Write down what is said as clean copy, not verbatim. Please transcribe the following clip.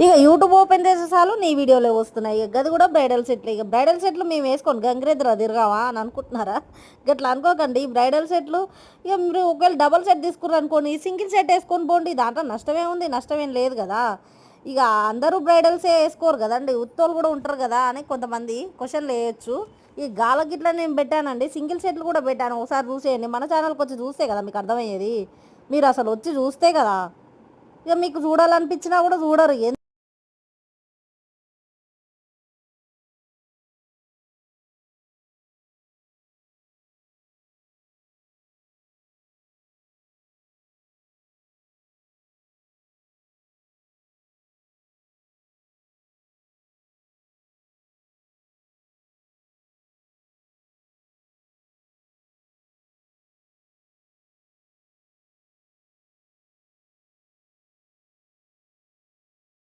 ఇక YouTube open చేసే చాలు నీ వీడియోలే వస్తున్నాయి. ఇక గది కూడా బ్రైడల్ సెట్లు. ఇక బ్రైడల్ సెట్లు మేము వేసుకోండి గంగిరెద్దురా తిరగావా అని అనుకుంటున్నారా? గట్లా అనుకోకండి. బ్రైడల్ సెట్లు ఇక మీరు ఒకవేళ డబల్ సెట్ తీసుకుర్రు అనుకోండి, సింగిల్ సెట్ వేసుకొని పోండి. దాంట్లో నష్టమే ఉంది, నష్టమేం లేదు కదా. ఇక అందరూ బ్రైడల్సే వేసుకోరు కదండి, ఉత్తోళ్ళు కూడా ఉంటారు కదా అని కొంతమంది క్వశ్చన్లు వేయచ్చు. ఈ గాల గిట్ల నేను పెట్టానండి, సింగిల్ సెట్లు కూడా పెట్టాను. ఒకసారి చూసేయండి, మన ఛానల్కి వచ్చి చూస్తే కదా మీకు అర్థమయ్యేది. మీరు అసలు వచ్చి చూస్తే కదా ఇక మీకు చూడాలనిపించినా కూడా చూడరు.